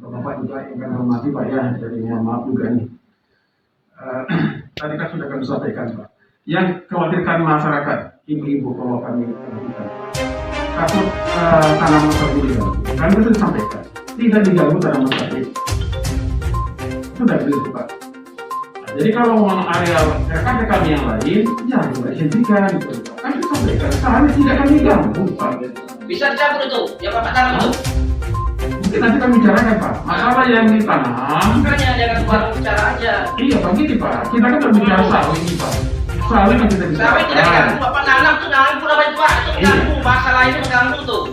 Bapak juga yang kami hormati Pak ya, jadi mohon maaf juga nih. Tadi kan sudah kami sampaikan Pak. Yang khawatirkan masyarakat, ibu-ibu kalau kami lakukan. Takut tanaman tersebut diganggu. Kami sudah sampaikan, tidak diganggu tanaman tersebut. Sudah begitu Pak. Jadi kalau mau area rekan-rekan kami yang lain, ya juga izinkan gitu. Kami sampaikan, soalnya tidak kami ganggu Pak. Bisa dicabut itu, ya Bapak tanam itu. Mungkin nanti kami bicarakan Pak, masalah yang ditanam. Makanya jangan baru bicara aja. Iya Pak, gini Pak, kita kan berbicara sawit ini Pak. Sawit yang kita bicara. Sawit tidak diganggu, Bapak nanam tuh ganggu apa itu Pak? Itu mengganggu, masalah ini mengganggu tuh.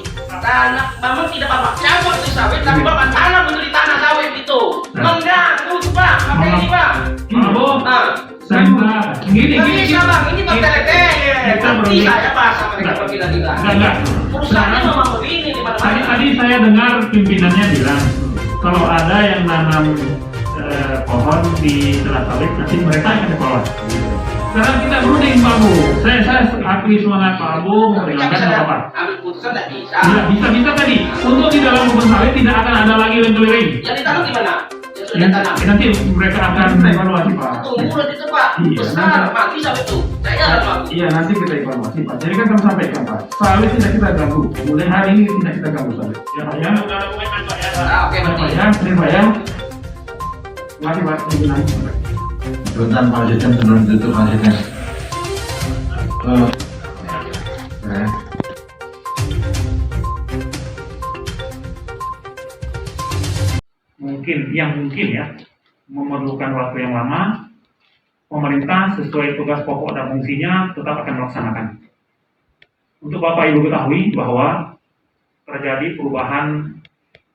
Tanah, Bapak tidak Bapak cabut itu sawit, tapi Bapak tanam itu di tanah sawit itu. Mengganggu tuh Pak, apa ini Pak? Gini, Bisa Bang, ini Bang Tete. Nanti saya bahas sama mereka gila-gila. Enggak. Perusahaannya memang begini di mana-mana. Tadi saya dengar pimpinannya bilang kalau ada yang nanam pohon di tengah sawit nanti mereka yang evaluasi. Sekarang kita berunding Pak Bu. Saya akui semangat Pak Bu meringankan apa-apa. Ambil putusan tidak bisa. Bisa tadi. Untuk di dalam kebun sawit tidak akan ada lagi lengkeliring. Yang ditanam di mana? Yang sudah ditanam. Nanti mereka akan evaluasi Pak. Tunggu nanti itu Pak. Besar mati sawit itu. Saya mati. Iya nanti kita evaluasi Pak. Jadi kan kami sampaikan Pak, sawit tidak kita ganggu. Mulai hari ini tidak kita ganggu sawit. Ya Pak ya, nggak ada komitmen Pak ya. Oke berarti. Ini Pak ya. Mari Pak, pimpinan. Sebentar Pak Jajan sebelum tutup Pak Jajan. Mungkin ya memerlukan waktu yang lama. Pemerintah sesuai tugas pokok dan fungsinya tetap akan melaksanakan. Untuk Bapak Ibu ketahui bahwa terjadi perubahan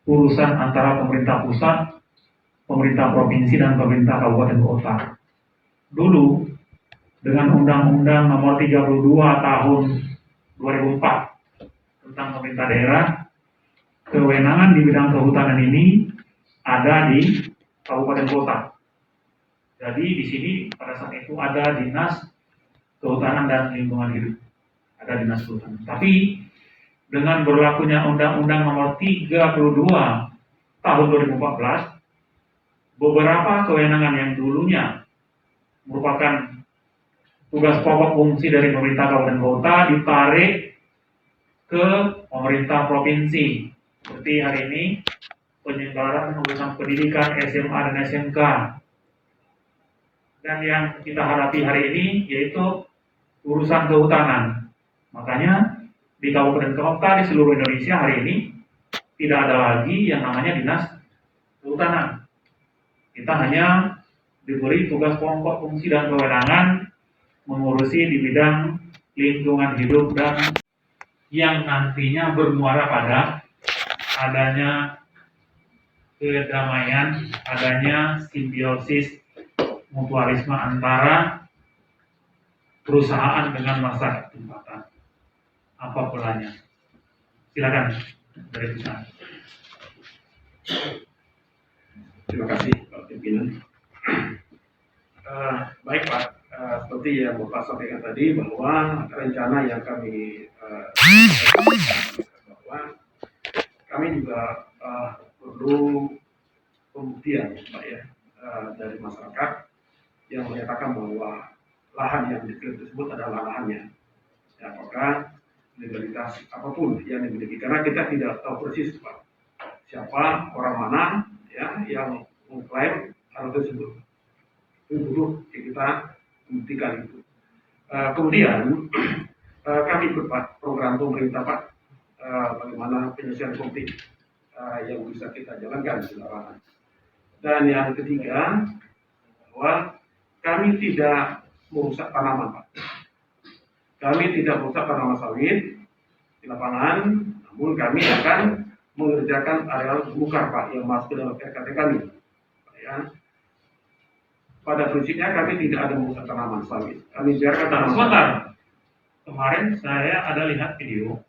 urusan antara pemerintah pusat, pemerintah provinsi dan pemerintah kabupaten kota. Dulu dengan Undang-Undang Nomor 32 Tahun 2004 tentang pemerintah daerah, kewenangan di bidang kehutanan ini ada di kabupaten kota. Jadi di sini pada saat itu ada Dinas Kehutanan dan Lingkungan Hidup, ada Dinas Kehutanan. Tapi dengan berlakunya Undang-Undang Nomor 32 Tahun 2014, beberapa kewenangan yang dulunya merupakan tugas pokok fungsi dari pemerintah kabupaten kota ditarik ke pemerintah provinsi. Seperti hari ini penyelenggaraan urusan pendidikan SMA dan SMK. Dan yang kita hadapi hari ini yaitu urusan kehutanan. Makanya di kabupaten kota di seluruh Indonesia hari ini tidak ada lagi yang namanya dinas kehutanan. Kita hanya diberi tugas pokok fungsi dan kewenangan mengurusi di bidang lingkungan hidup dan yang nantinya bermuara pada adanya kedamaian, adanya simbiosis mutualisme antara perusahaan dengan masyarakat tempatan. Apa polanya? Silakan dari perusahaan. Terima kasih Pak Pimpinan. Baik Pak, seperti yang Bapak sampaikan tadi bahwa rencana yang kami bahwa kami juga perlu pembuktian Pak ya dari masyarakat yang menyatakan bahwa lahan yang diklaim tersebut adalah lahannya. Ya, apakah legalitas apapun yang dimiliki, karena kita tidak tahu persis Pak siapa orang mana ya yang mengklaim hal tersebut. Itu dulu kita membuktikan itu. Kemudian kami ikut Pak program pemerintah Pak bagaimana penyelesaian konflik yang bisa kita jalankan di lapangan. Dan yang ketiga bahwa kami tidak merusak tanaman Pak. Kami tidak merusak tanaman sawit di lapangan, namun kami akan mengerjakan areal bukar Pak yang masuk ke dalam RKT kami. Ya. Pada prinsipnya kami tidak ada merusak tanaman sawit. Kami biarkan tanaman Sebentar. Kemarin saya ada lihat video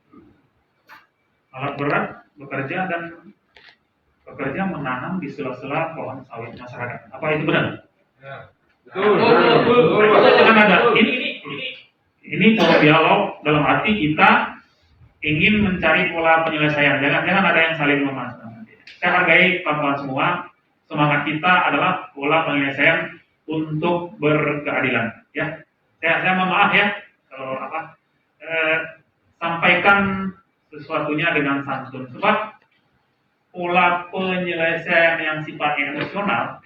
alat berat bekerja menanam di sela-sela pohon sawit masyarakat. Apa itu benar? Ya. Betul. Jangan ada. Ini pola dialog dalam arti kita ingin mencari pola penyelesaian. Jangan ada yang saling memasukkan. saya hargai kawan-kawan semua. Semangat kita adalah pola penyelesaian untuk berkeadilan. Ya, saya mohon maaf ya kalau sampaikan sesuatunya dengan santun, sebab pola penyelesaian yang sifatnya emosional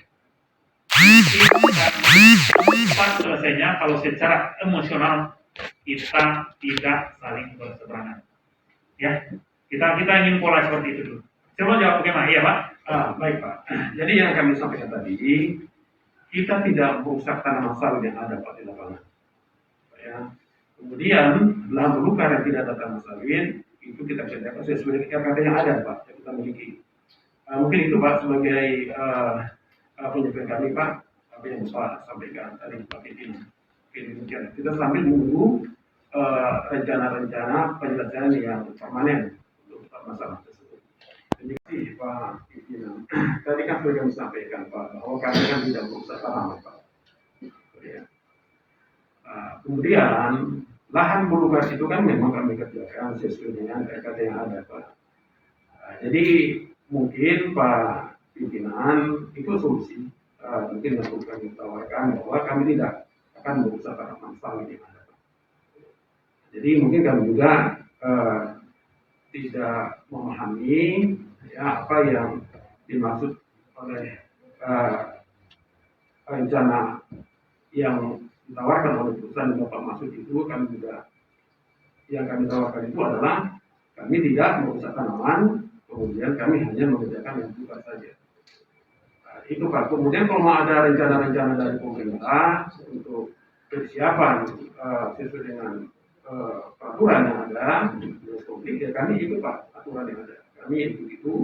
cepat selesainya kalau secara emosional kita tidak saling berseberangan. Ya, kita ingin pola seperti itu dulu. Coba jawab bagaimana, iya Pak? Baik Pak. Jadi yang kami sampaikan tadi, kita tidak merusak tanaman sawit yang ada Pak di lapangan. Ya. Kemudian lahan belukar yang tidak ada tanaman sawit itu kita kerjakan sesuai dengan RKT yang ada Pak yang kita miliki. Mungkin itu Pak sebagai penyampaian kami Pak, apa yang Pak sampaikan tadi Pak Pimpinan. Demikian. Kita sambil menunggu rencana-rencana penyelesaian yang permanen untuk masalah tersebut. Terima kasih Pak Pimpinan. Tadi kan sudah kami sampaikan Pak bahwa kami kan tidak merusak tanaman Pak. Ya. Kemudian lahan belukar itu kan memang kami kerjakan sesuai dengan RKT yang ada Pak. Jadi mungkin Pak Pimpinan itu solusi. Mungkin untuk kami tawarkan bahwa kami tidak akan merusak tanaman sawit yang ada Pak. Jadi mungkin kami juga tidak memahami ya apa yang dimaksud oleh rencana yang ditawarkan oleh perusahaan yang Bapak maksud itu. Kami juga yang kami tawarkan itu adalah kami tidak merusak tanaman, kemudian kami hanya mengerjakan yang bukan saja. Itu Pak. Kemudian kalau ada rencana-rencana dari pemerintah untuk persiapan sesuai dengan peraturan yang ada di konflik, ya kami ikut Pak aturan yang ada. Kami ikut itu.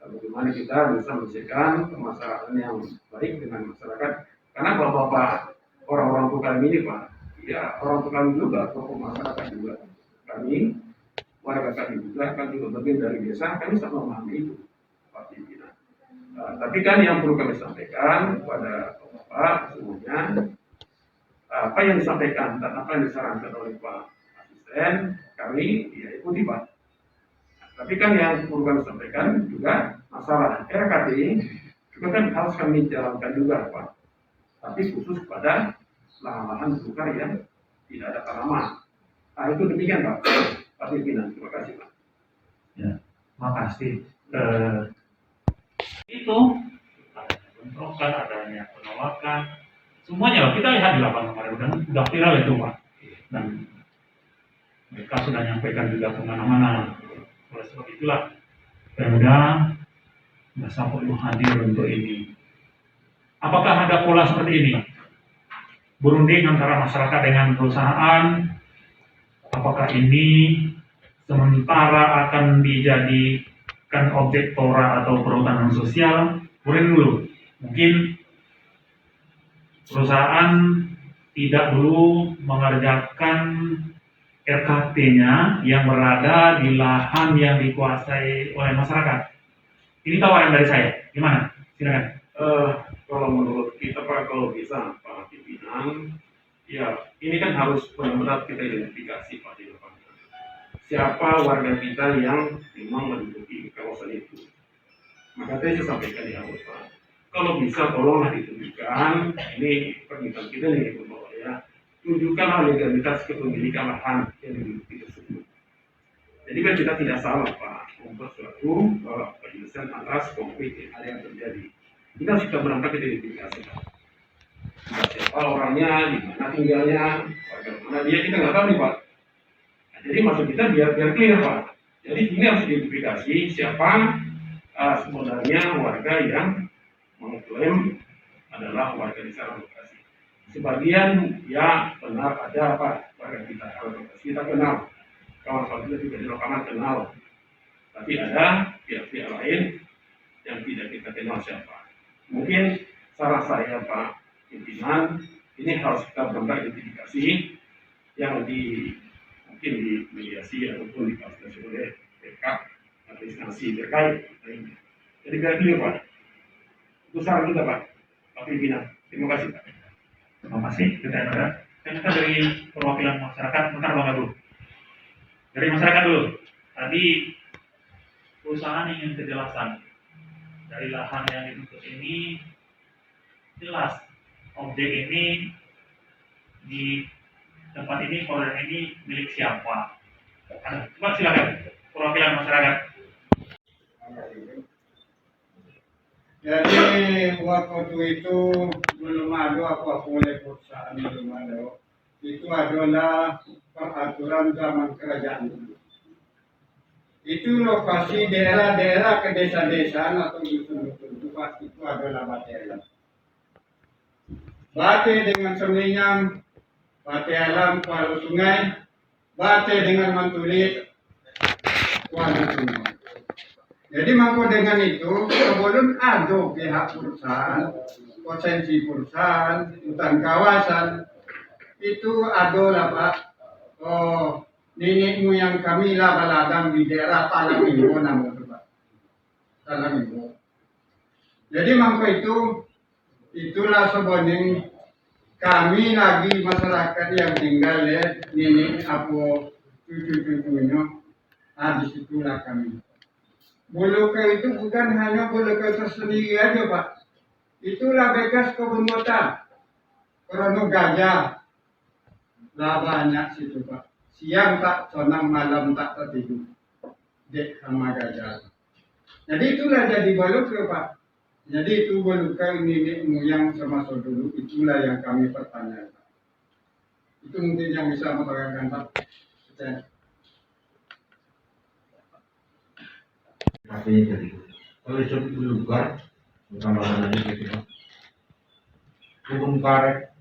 Bagaimana kita bisa menyelesaikan permasalahan yang baik dengan masyarakat. Karena bapak-bapak orang-orang tua kami ini Pak, ya orang tua kami juga, tokoh masyarakat juga. Kami, warga kami juga, kan juga bagian dari desa, kami sangat memahami itu Pak Pimpinan. Tapi kan yang perlu kami sampaikan kepada bapak semuanya, apa yang disampaikan dan apa yang disarankan oleh Pak Asisten, kami ya ikuti Pak. Tapi kan yang perlu kami sampaikan juga masalah RKT juga kan harus kami jalankan juga Pak. Tapi khusus pada lahan-lahan belukar yang tidak ada tanaman. Itu demikian Pak. Pak Pimpinan, terima kasih Pak. Ya, makasih. Itu adanya bentrokan, adanya penolakan, semuanya kita lihat di lapangan kemarin udah viral itu Pak. Dan mereka sudah nyampaikan juga kemana-mana. Oleh sebab itulah Pemda merasa perlu hadir untuk ini. Apakah ada pola seperti ini? Berunding antara masyarakat dengan perusahaan. Apakah ini sementara akan dijadikan objek tora atau perhutanan sosial? Kemudian dulu, mungkin perusahaan tidak dulu mengerjakan RKT-nya yang berada di lahan yang dikuasai oleh masyarakat. Ini tawaran dari saya. Gimana? Silakan. Kalau menurut kita Pak, kalau bisa Pak Pimpinan, ya ini kan harus benar-benar kita identifikasi Pak di lapangan. Siapa warga kita yang memang menduduki kawasan itu. Maka tadi saya sampaikan di awal Pak. Kalau bisa tolonglah ditunjukkan, ini permintaan kita nih bahwa ya, tunjukkanlah legalitas kepemilikan lahan yang dimiliki tersebut. Jadi kan kita tidak salah Pak membuat suatu penyelesaian atas konflik yang ada yang terjadi. Kita harus kita berangkat identifikasi Pak. Siapa orangnya, di mana tinggalnya, warga mana dia, kita nggak tahu nih Pak. Nah, jadi maksud kita biar clear Pak. Jadi ini harus identifikasi siapa sebenarnya warga yang mengklaim adalah warga di sana lokasi. Sebagian ya benar ada Pak warga kita kenal, kawan-kawan kita juga di lapangan kenal. Tapi ada pihak-pihak lain yang tidak kita kenal siapa. Mungkin saran saya Pak Pimpinan, ini harus kita benar identifikasi yang mungkin di mediasi ataupun difasilitasi oleh PK atau instansi terkait. Jadi biar clear Pak. Itu saran kita Pak Pimpinan. Terima kasih Pak. Terima kasih. Kita dari perwakilan masyarakat, bentar Bang dulu. Dari masyarakat dulu. Tadi perusahaan ingin kejelasan. dari lahan yang dituntut ini jelas objek ini di tempat ini, proyek ini milik siapa. Coba silakan perwakilan masyarakat. Jadi waktu itu belum ada apa-apa oleh perusahaan, belum ada. Itu adalah peraturan zaman kerajaan dulu. Itu lokasi daerah-daerah ke desa-desa atau dusun-dusun itu adalah bate. Bate dengan seminyak, bate alam, kuala sungai, bate dengan mantulit, kuala sungai. Jadi mampu dengan itu, sebelum ada pihak perusahaan, potensi perusahaan, hutan kawasan, itu adalah Pak, nenek moyang kami lah baladang di daerah Talamimbo namanya Pak. Talamimbo. Jadi mampu itu, itulah sebenarnya kami lagi masyarakat yang tinggal ya, nenek apa cucu-cucunya, disitulah kami. Bulukai itu bukan hanya bulukai tersendiri aja Pak. Itulah bekas kebun kota. Karena gajah. Lah banyak situ Pak. Siang tak sonang, malam tak tertidur. Dek sama gajah. Jadi itulah jadi bulukai Pak. Jadi itu bulukai nenek moyang semasa dulu. Itulah yang kami pertanyakan. Itu mungkin yang bisa menerangkan Pak. Artinya jadi kalau seperti Belukar bukan lahan aja gitu. Kebun karet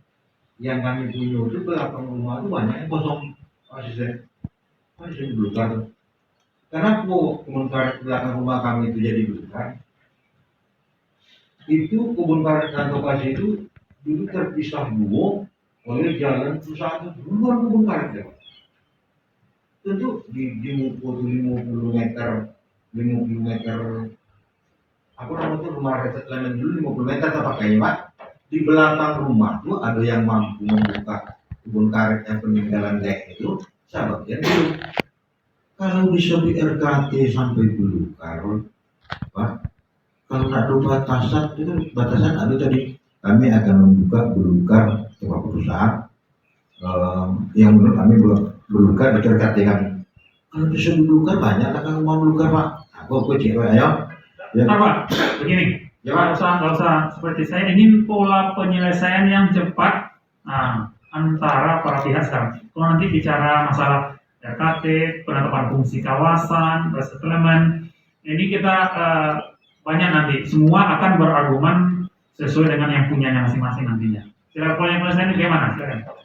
yang kami punya itu belakang rumah itu banyak yang kosong asisten Belukar. Kenapa kebun karet belakang rumah kami itu jadi Belukar? Itu kebun karet dan lokasi itu dulu terpisah dua oleh jalan perusahaan itu duluan kebun karet ya. Tentu di 50 meter aku namanya rumah reset lemon dulu 50 meter tak pakai Pak. Di belakang rumah tuh ada yang mampu membuka kebun karet yang peninggalan dek itu sahabatnya dulu. Kalau bisa di RKT sampai Belukar Pak, kalau nak ada batasan itu batasan ada tadi kami akan membuka Belukar sebuah perusahaan yang menurut kami Belukar di RKT kami. Kalau bisa Belukar banyak lah kalau mau Belukar Pak. Aku cewek ayo. Ya. Pak, begini. Nggak usah. Seperti saya ingin pola penyelesaian yang cepat antara para pihak sekarang. Kalau nanti bicara masalah RKT, penetapan fungsi kawasan, resettlement, ini kita banyak nanti. Semua akan berargumen sesuai dengan yang punyanya masing-masing nantinya. Kira pola penyelesaian ini bagaimana? Silakan.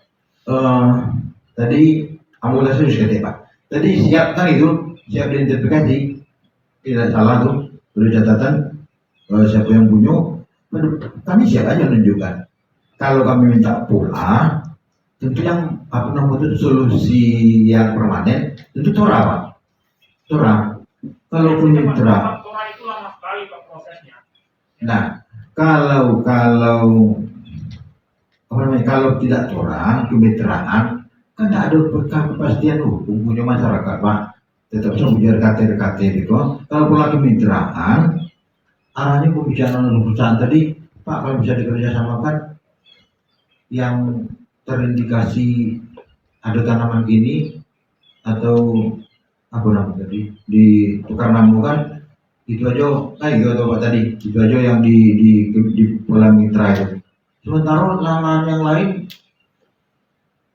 Tadi ambulans itu sudah Pak. Tadi siap kan itu, siap diidentifikasi. Tidak salah tuh, beri catatan siapa yang punya, kami siap aja menunjukkan. Kalau kami minta pola, tentu yang itu solusi yang permanen, tentu Torah Pak. Torah. Kalau punya Torah. Torah itu lama sekali Pak prosesnya. Nah, kalau tidak Torah, kemitraan, kan ada kepastian hukum punya masyarakat Pak. Tetap sama RKT gitu. Kalau pola kemitraan, arahnya pembicaraan perusahaan tadi, Pak kalau bisa dikerjasamakan, yang terindikasi ada tanaman gini atau apa namanya tadi ditukar nama kan, itu aja, gitu Pak tadi, itu aja yang di pola mitra itu. Sementara lahan yang lain,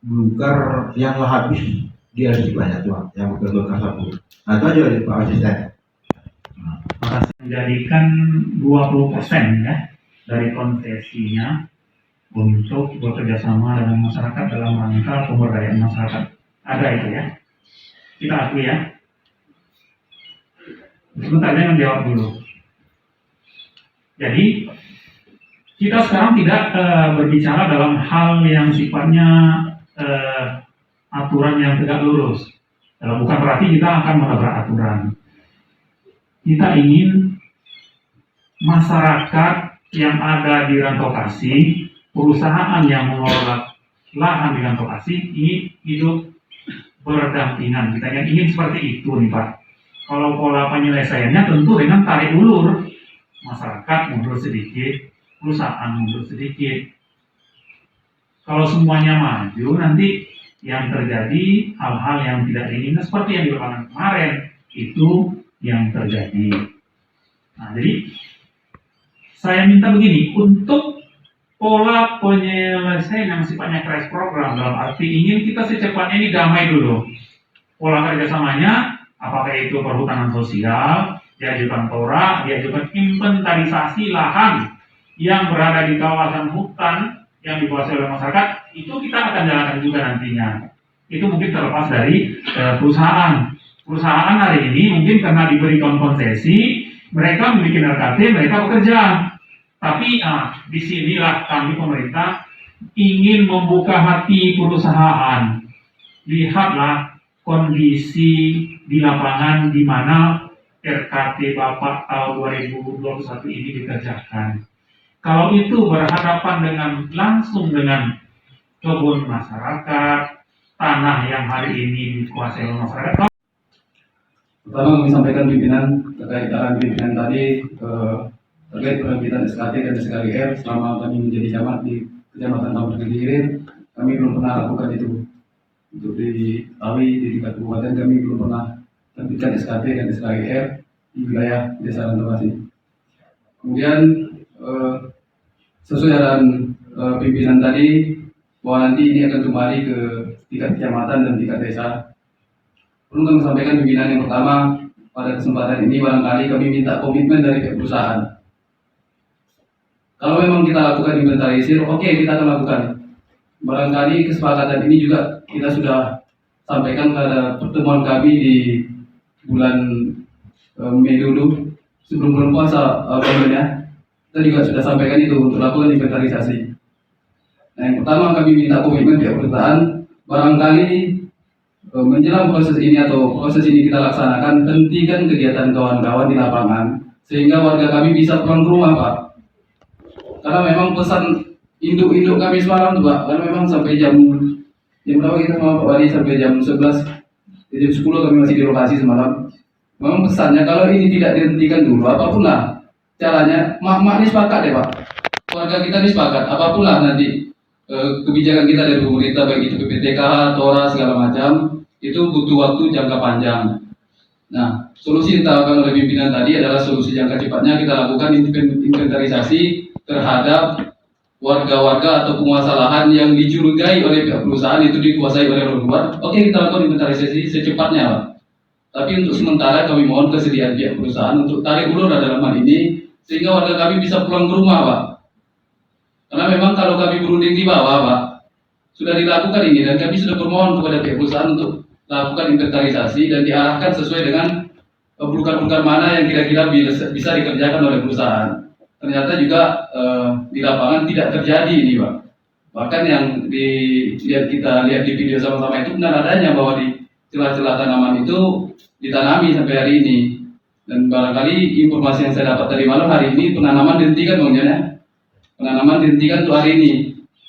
Belukar yang lah habis dia lebih banyak tuh yang betul kasabur. Nah itu aja Pak Asisten. Menjadikan 20% ya dari konsesinya untuk bekerjasama dengan masyarakat dalam rangka pemberdayaan masyarakat. Ada itu ya. Kita akui ya. Sebentar saya menjawab dulu. Jadi kita sekarang tidak berbicara dalam hal yang sifatnya aturan yang tegak lurus. Bukan berarti kita akan menabrak aturan. Kita ingin masyarakat yang ada di rantokasi, perusahaan yang mengelola lahan di rantokasi ini hidup berdampingan. Kita ingin seperti itu nih Pak. Kalau pola penyelesaiannya tentu dengan tarik ulur, masyarakat mundur sedikit, perusahaan mundur sedikit. Kalau semuanya maju, nanti yang terjadi hal-hal yang tidak diinginkan seperti yang di lapangan kemarin itu yang terjadi. Nah, jadi saya minta begini, untuk pola penyelesaian yang sifatnya crash program, dalam arti ingin kita secepatnya ini damai dulu. Pola kerjasamanya, apakah itu perhutanan sosial, diajukan TORA, diajukan inventarisasi lahan yang berada di kawasan hutan yang dikuasai oleh masyarakat, itu kita akan jalankan juga nantinya. Itu mungkin terlepas dari perusahaan. Perusahaan hari ini mungkin karena diberikan konsesi, mereka memiliki RKT, mereka bekerja. Tapi disinilah kami pemerintah ingin membuka hati perusahaan. Lihatlah kondisi di lapangan di mana RKT Bapak tahun 2021 ini dikerjakan. Kalau itu berhadapan langsung dengan kebun masyarakat, tanah yang hari ini dikuasai oleh masyarakat. Pertama kami sampaikan pimpinan terkait arahan pimpinan tadi terkait penerbitan SKT dan SKGR selama kami menjadi camat di Kecamatan Tambak Hilir, kami belum pernah lakukan itu. Untuk diketahui di tingkat kabupaten kami belum pernah terbitkan SKT dan SKGR di wilayah Desa Rantokasi. Kemudian sesuai arahan pimpinan tadi bahwa nanti ini akan kembali ke tingkat kecamatan dan tingkat desa. Perlu kami sampaikan pimpinan yang pertama, pada kesempatan ini barangkali kami minta komitmen dari pihak perusahaan. Kalau memang kita lakukan inventarisir, oke, kita akan lakukan. Barangkali kesepakatan ini juga kita sudah sampaikan pada pertemuan kami di bulan Mei dulu, sebelum bulan puasa kemudian kita juga sudah sampaikan itu untuk lakukan inventarisasi. Nah, yang pertama kami minta komitmen pihak perusahaan, barangkali menjelang proses ini atau proses ini kita laksanakan, hentikan kegiatan kawan-kawan di lapangan sehingga warga kami bisa pulang ke rumah, Pak. Karena memang pesan induk-induk kami semalam tuh, Pak, karena memang sampai jam berapa kita sama Pak Wali, sampai jam 11, jam 10 kami masih di lokasi semalam. Memang pesannya kalau ini tidak dihentikan dulu, apapun lah caranya, mak ini sepakat deh, Pak. Warga kita ini sepakat, apapun lah nanti kebijakan kita dari pemerintah, baik itu PPTK, TORA, segala macam, itu butuh waktu jangka panjang. Nah, solusi yang ditawarkan oleh pimpinan tadi adalah solusi jangka cepatnya, kita lakukan inventarisasi terhadap warga-warga atau penguasa lahan yang dicurigai oleh pihak perusahaan itu dikuasai oleh orang luar. Oke, kita lakukan inventarisasi secepatnya, Pak. Tapi untuk sementara kami mohon kesediaan pihak perusahaan untuk tarik ulur dalam hal ini sehingga warga kami bisa pulang ke rumah, Pak. Karena memang kalau kami berunding di bawah, Pak, sudah dilakukan ini dan kami sudah bermohon kepada pihak perusahaan untuk lakukan inventarisasi dan diarahkan sesuai dengan bongkar-bongkar mana yang kira-kira bisa dikerjakan oleh perusahaan. Ternyata juga di lapangan tidak terjadi ini, Pak. Bahkan yang kita lihat di video sama-sama itu benar adanya bahwa di celah-celah tanaman itu ditanami sampai hari ini. Dan barangkali informasi yang saya dapat tadi malam, hari ini penanaman dihentikan, Bang Jan, ya. Penanaman dihentikan untuk hari ini.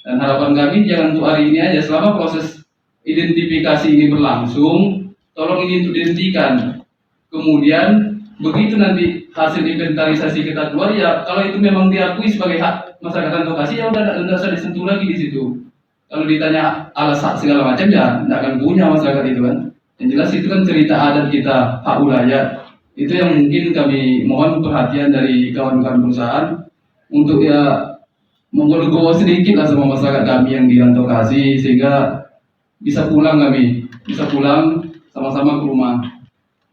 Dan harapan kami jangan untuk hari ini aja, selama proses identifikasi ini berlangsung, tolong ini untuk dihentikan. Kemudian begitu nanti hasil inventarisasi kita keluar, ya kalau itu memang diakui sebagai hak masyarakat lokasi, ya udah tidak usah disentuh lagi di situ. Kalau ditanya alasan segala macam, ya tidak akan punya masyarakat itu kan. Yang jelas itu kan cerita adat kita, hak wilayah. Itu yang mungkin kami mohon perhatian dari kawan-kawan perusahaan untuk ya menggoda sedikit lah sama masyarakat kami yang di Rantokasi sehingga bisa pulang sama-sama ke rumah.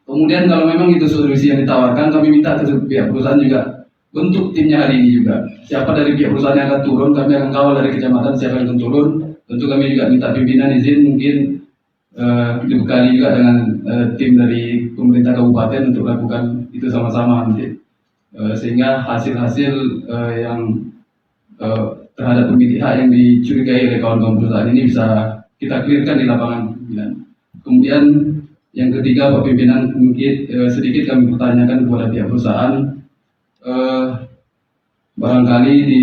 Kemudian kalau memang itu solusi yang ditawarkan, kami minta ke pihak perusahaan juga bentuk timnya hari ini juga. Siapa dari pihak perusahaan yang akan turun, kami akan kawal dari kecamatan siapa yang akan turun. Tentu kami juga minta pimpinan izin mungkin dibekali juga dengan tim dari pemerintah kabupaten untuk lakukan itu sama-sama nanti. Sehingga hasil-hasil yang terhadap pemilik hak yang dicurigai oleh kawan-kawan perusahaan ini bisa kita clearkan di lapangan. Kemudian yang ketiga, Pak Pimpinan, mungkin sedikit kami pertanyakan kepada pihak perusahaan, barangkali di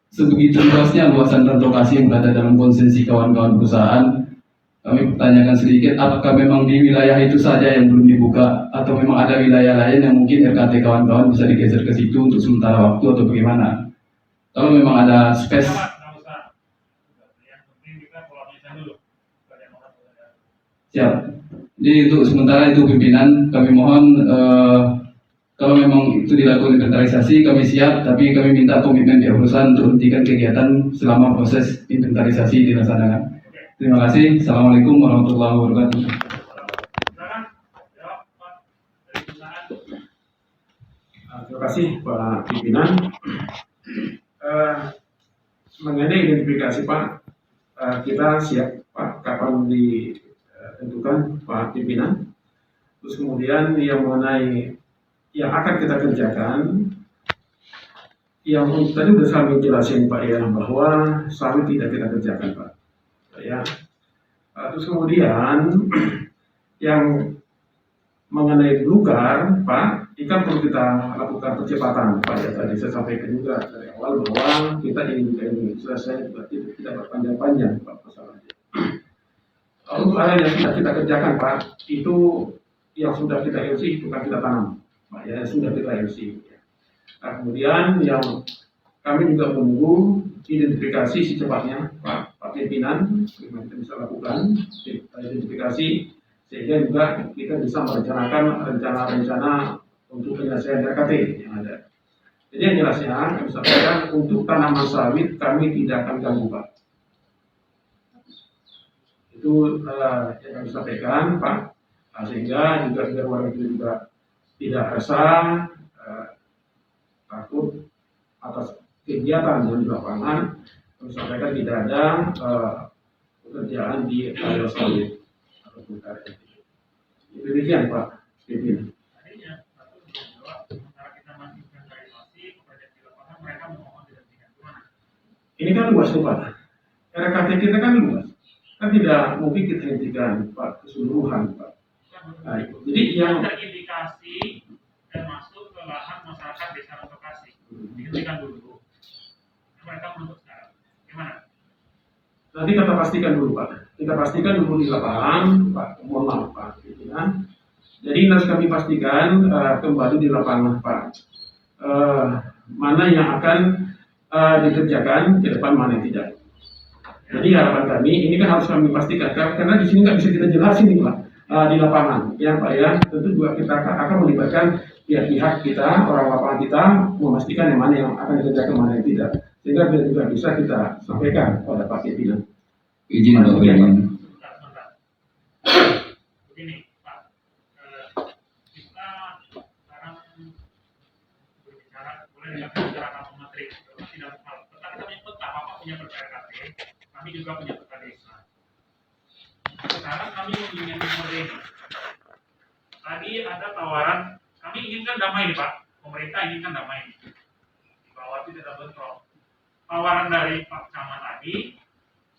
sebegitu luasnya luasan Rantokasi yang berada dalam konsesi kawan-kawan perusahaan, kami pertanyakan sedikit, apakah memang di wilayah itu saja yang belum dibuka atau memang ada wilayah lain yang mungkin RKT kawan-kawan bisa digeser ke situ untuk sementara waktu atau bagaimana? Kalau memang ada space. Siap. Jadi untuk sementara itu pimpinan kami mohon kalau memang itu dilakukan inventarisasi kami siap, tapi kami minta komitmen pihak perusahaan untuk hentikan kegiatan selama proses inventarisasi dilaksanakan. Terima kasih. Assalamualaikum warahmatullahi wabarakatuh. Terima kasih Pak Pimpinan. Mengenai identifikasi Pak, kita siap Pak, kapan ditentukan Pak Pimpinan. Terus kemudian yang mengenai yang akan kita kerjakan, yang tadi sudah saya jelasin Pak ya, bahwa sawit tidak kita kerjakan Pak. Ya. Terus kemudian yang mengenai lugar Pak, ini kan perlu kita lakukan percepatan Pak ya, tadi saya sampaikan juga dari awal bahwa kita ingin ini selesai tidak berpanjang-panjang Pak masalahnya. Untuk area yang sudah kita kerjakan Pak, itu yang sudah kita LC itu kan kita tanam Pak ya, sudah kita LC. Nah, kemudian yang kami juga menunggu identifikasi secepatnya Pak Pimpinan, kita bisa lakukan identifikasi sehingga juga kita bisa merencanakan rencana-rencana untuk penyelesaian RKT yang ada. Jadi yang jelasnya kami sampaikan untuk tanaman sawit kami tidak akan ganggu Pak. Itu yang kami sampaikan Pak. Nah, sehingga juga biar warga itu juga tidak resah, takut atas kegiatan yang di lapangan. Kami sampaikan tidak ada pekerjaan di area sawit ataupun area itu. Demikian Pak Pimpinan. Ini kan luas nih Pak. RKT kita kan luas. Kan tidak mungkin kita hentikan Pak keseluruhan Pak. Nah, jadi yang terindikasi dan masuk ke lahan masyarakat desa lokasi dihentikan dulu. Mereka menuntut sekarang. Gimana? nanti kita pastikan dulu Pak. Kita pastikan dulu di lapangan Pak. Mohon maaf Pak. Pimpinan. Jadi harus kami pastikan kembali di lapangan Pak. Mana yang akan dikerjakan ke depan, mana yang tidak. Jadi harapan kami ini kan harus kami pastikan karena di sini nggak bisa kita jelasin nih Pak di lapangan ya Pak ya. Tentu juga kita akan melibatkan pihak-pihak kita, orang lapangan kita memastikan yang mana yang akan dikerjakan, mana yang tidak, sehingga juga bisa kita sampaikan pada Pak Pimpinan. Izin Pak Pimpinan. Begini Pak, kita sekarang berbicara boleh bicara sama menteri tidak hal. Tetapi kami peta, Bapak punya peta RKT, kami juga punya peta desa. Sekarang kami menginginkan seperti ini. Tadi ada tawaran, kami inginkan damai nih Pak, pemerintah inginkan damai. Di bawah itu tidak bentrok. Tawaran dari Pak Camat tadi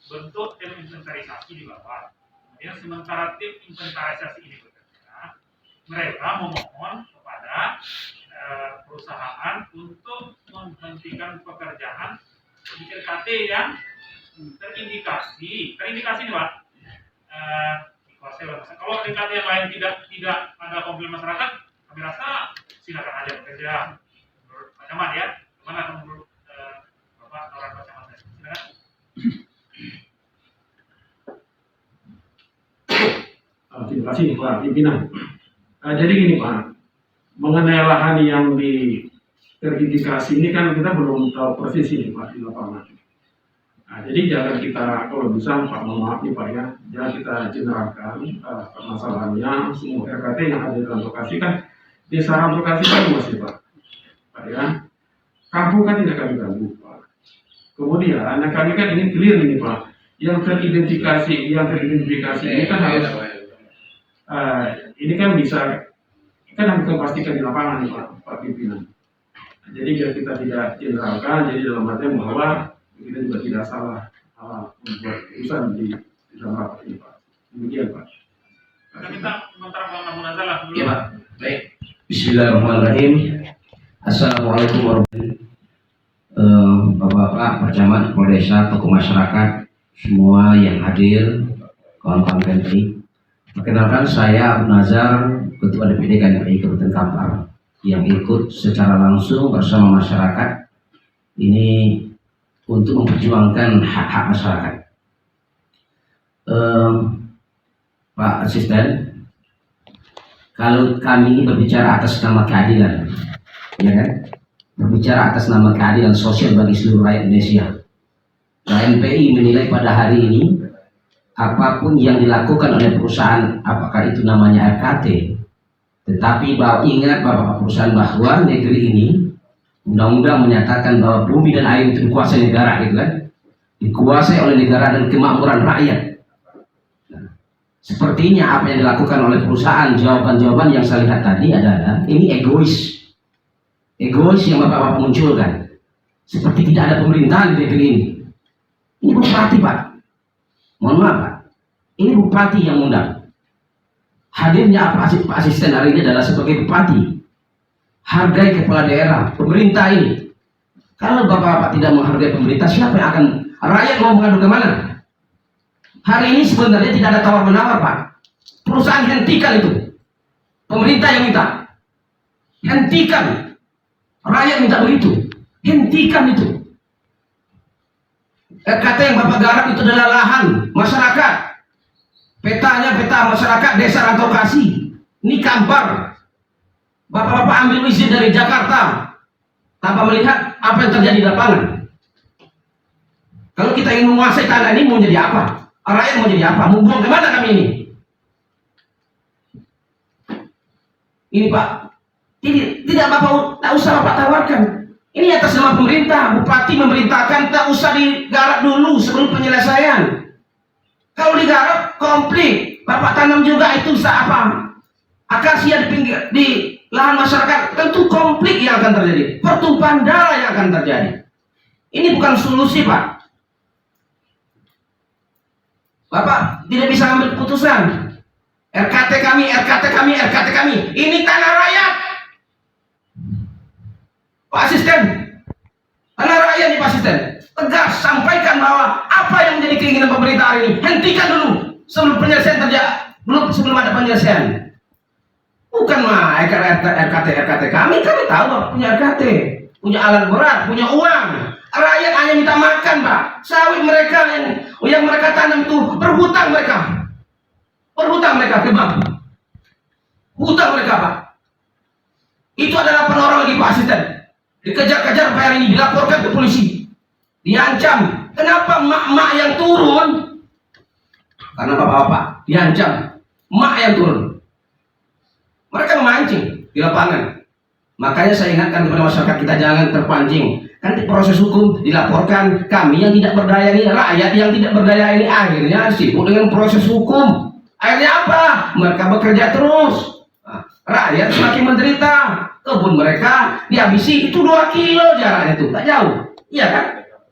bentuk tim inventarisasi di bawah. Kemudian sementara tim inventarisasi ini bekerja, mereka memohon kepada perusahaan untuk menghentikan pekerjaan di RKT yang terindikasi nih Pak. Kalau RKT yang lain tidak ada komplain masyarakat, kami rasa silakan aja bekerja. Menurut Pak Camat ya, gimana menurut Bapak tawaran Pak Camat? Silakan. Terima kasih Pak Pimpinan. Jadi gini Pak, mengenai lahan yang terindikasi ini kan kita belum tahu persis ini Pak di lapangan. Nah, jadi jangan kita kalau bisa Pak, mohon maaf nih Pak ya, jangan kita generalkan permasalahannya. Semua RKT yang ada dalam lokasi kan desa lokasi kan luas ya Pak ya. Kampung kan tidak kami ganggu Pak. Kemudian kami kan ini clear ini Pak, yang teridentifikasi ini kan harus ini kan bisa kan harus kita pastikan di lapangan nih Pak Pimpinan. Jadi biar kita tidak generalkan, jadi dalam artian bahwa kita juga tidak salah membuat keputusan di dalam rapat ini Pak. Demikian Pak. Kita minta sementara Bang Namunazalah dulu. Ya Pak, baik. Bismillahirrahmanirrahim. Assalamualaikum warahmatullahi wabarakatuh. Bapak-bapak, Pak Camat, Kepala Desa, tokoh masyarakat, semua yang hadir, kawan-kawan KNPI. Perkenalkan, saya Abu Nazar, Ketua DPD KNPI Kabupaten Kampar, yang ikut secara langsung bersama masyarakat ini untuk memperjuangkan hak-hak masyarakat. Pak Asisten, kalau kami ini berbicara atas nama keadilan, ya kan? Berbicara atas nama keadilan sosial bagi seluruh rakyat Indonesia. KNPI menilai pada hari ini apapun yang dilakukan oleh perusahaan, apakah itu namanya RKT, tetapi ingat Bapak perusahaan bahwa negeri ini undang-undang menyatakan bahwa bumi dan air itu dikuasai negara, gitu kan? Dikuasai oleh negara dan kemakmuran rakyat. Sepertinya apa yang dilakukan oleh perusahaan, jawaban-jawaban yang saya lihat tadi adalah ini egois yang Bapak munculkan, seperti tidak ada pemerintahan di negeri ini. Ini bupati, Pak, mohon maaf Pak, ini bupati yang undang. Hadirnya Pak Asisten hari ini adalah sebagai bupati. Hargai kepala daerah, pemerintah ini. Kalau Bapak tidak menghargai pemerintah, siapa yang akan, rakyat mau mengadu kemana? Hari ini sebenarnya tidak ada tawar-menawar, Pak. Perusahaan hentikan itu. Pemerintah yang minta. Hentikan. Rakyat minta begitu. Hentikan itu. RKT yang Bapak garap itu adalah lahan masyarakat. Petanya peta masyarakat desa Rantau Kasih. Ini Kampar. Bapak-bapak ambil izin dari Jakarta tanpa melihat apa yang terjadi di lapangan. Kalau kita ingin menguasai tanah ini, mau jadi apa? Rakyat mau jadi apa? Mau buang kemana kami ini? Ini Pak, tidak Bapak, tak usah Bapak tawarkan. Ini atas nama pemerintah. Bupati memerintahkan tak usah digarap dulu sebelum penyelesaian. Kalau digarap komplit, Bapak tanam juga itu apa? Akasia di lahan masyarakat, tentu konflik yang akan terjadi, pertumpahan darah yang akan terjadi. Ini bukan solusi, Pak. Bapak tidak bisa ambil keputusan. RKT kami. Ini tanah rakyat. Pak Asisten, tanah rakyat nih Pak Asisten. Tegas sampaikan bahwa apa yang menjadi keinginan pemerintah hari ini, hentikan dulu sebelum penyelesaian terjadi, sebelum ada penyelesaian. Bukan mah RKT kami tahu Bapak punya RKT, punya alat berat, punya uang. Rakyat hanya minta makan, Pak. Sawit mereka yang mereka tanam itu berhutang mereka ke bank. Hutang mereka, Pak. Itu adalah orang lagi Pak Asisten. Dikejar-kejar PR ini, dilaporkan ke polisi, diancam. Kenapa mak-mak yang turun? Karena bapak-bapak diancam, mak yang turun. Mereka memancing di lapangan. Makanya saya ingatkan kepada masyarakat kita jangan terpancing. Nanti proses hukum dilaporkan, kami yang tidak berdaya ini, rakyat yang tidak berdaya ini akhirnya sibuk dengan proses hukum. Akhirnya apa? Mereka bekerja terus. Rakyat semakin menderita. Kebun mereka dihabisi, itu 2 kilo jaraknya itu, tak jauh. Iya kan?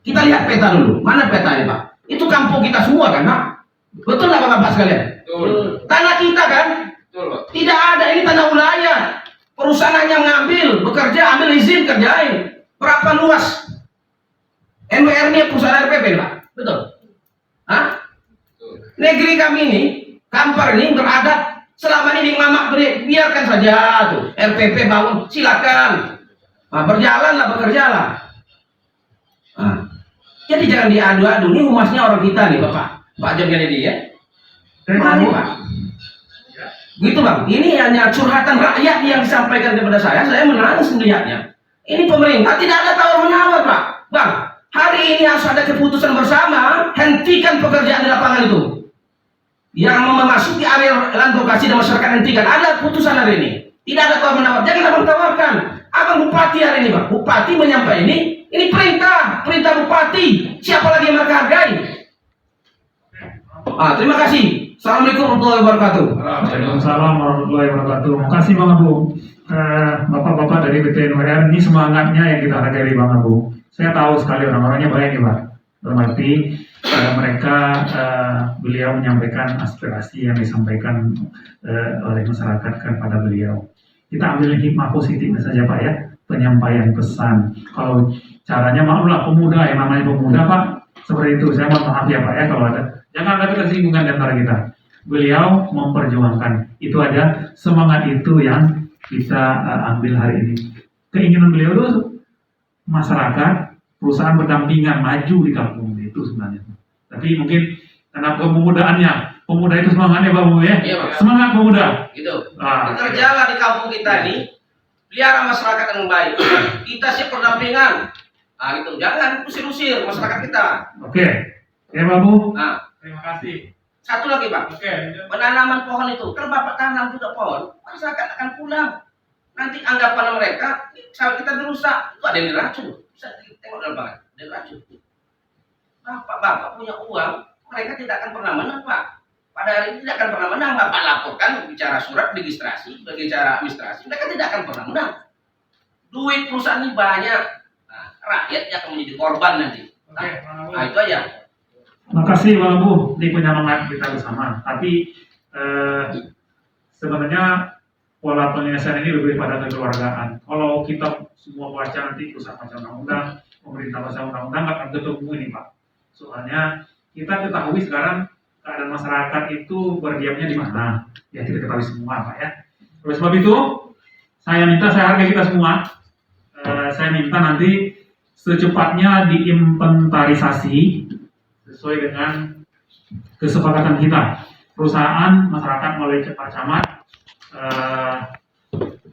Kita lihat peta dulu. Mana petanya, Pak? Itu kampung kita semua kan, Pak? Betul nggak Bapak sekalian? Betul. Tanah kita kan? Betul, Pak. Tidak ada, ini tanah wilayah. Perusahaan yang ngambil, bekerja, ambil izin, kerjain. Berapa luas? NWR-nya perusahaan RPP, Pak? Betul. Hah? Betul. Negeri kami ini, Kampar ini beradat selama ini di mamak, biarkan saja tuh. RPP bangun, silakan. Berjalanlah, bekerjalah. Jadi jangan diadu-adu. Ini humasnya orang kita nih, Pak John Kennedy ya. Mari, Pak. Gitu, Bang. Ini hanya curhatan rakyat yang disampaikan kepada saya menangis melihatnya. Ini pemerintah tidak ada tawar-menawar, Pak. Bang, hari ini harus ada keputusan bersama, hentikan pekerjaan di lapangan itu. Yang memasuki area lahan lokasi dan masyarakat hentikan. Ada putusan hari ini. Tidak ada tawar-menawar. Jangan abang tawarkan. Abang bupati hari ini, Pak. Bupati menyampaikan ini perintah bupati. Siapa lagi yang mereka hargai? Terima kasih. Assalamualaikum warahmatullahi wabarakatuh. Waalaikumsalam warahmatullahi wabarakatuh. Terima kasih Bang Abu. Bapak-bapak dari BTNWR, ini semangatnya yang kita hargai Bang Abu. Saya tahu sekali orang-orangnya baik nih Pak. Dalam arti mereka beliau menyampaikan aspirasi yang disampaikan oleh masyarakat kepada beliau. Kita ambil hikmah positifnya saja Pak ya, penyampaian pesan. Kalau caranya maklumlah pemuda, yang namanya pemuda Pak, seperti itu. Saya mohon maaf ya Pak ya kalau ada Jangan ada ketersinggungan di antara kita. Beliau memperjuangkan. Itu aja semangat itu yang kita ambil hari ini. Keinginan beliau itu masyarakat, perusahaan berdampingan maju di kampung itu sebenarnya. Tapi mungkin karena kemudaannya, pemuda itu semangatnya Pak Bu ya. Iya, Pak. Semangat pemuda. Gitu. Ah, Kerjalah di kampung kita ini, pelihara masyarakat yang baik. Kita siap berdampingan. Nah, gitu. Jangan usir-usir masyarakat kita. Oke. Ya Pak Bu. Nah, Terima kasih. satu lagi, Pak. Oke. Penanaman pohon itu, kalau Bapak tanam juga pohon, masyarakat akan pulang. Nanti anggapan mereka, sawit kita dirusak, itu ada yang diracun. Bisa tengok dalam banget, ada yang diracun. Bapak punya uang, mereka tidak akan pernah menang, Pak. Pada hari ini tidak akan pernah menang. Bapak laporkan bicara surat registrasi, bicara administrasi, mereka tidak akan pernah menang. Duit perusahaan ini banyak, nah, rakyat yang akan menjadi korban nanti. Nah, itu aja. Terima kasih Pak Bu, ini penyemangat kita bersama. Tapi sebenarnya pola penyelesaian ini lebih pada kekeluargaan. Kalau kita semua baca nanti perusahaan baca undang-undang, pemerintah baca undang-undang akan ketemu ini Pak. Soalnya kita ketahui sekarang keadaan masyarakat itu berdiamnya di mana. Ya kita ketahui semua Pak ya. Oleh sebab itu, saya hargai kita semua. Saya minta nanti secepatnya diinventarisasi sesuai dengan kesepakatan kita. Perusahaan, masyarakat melalui Pak Camat,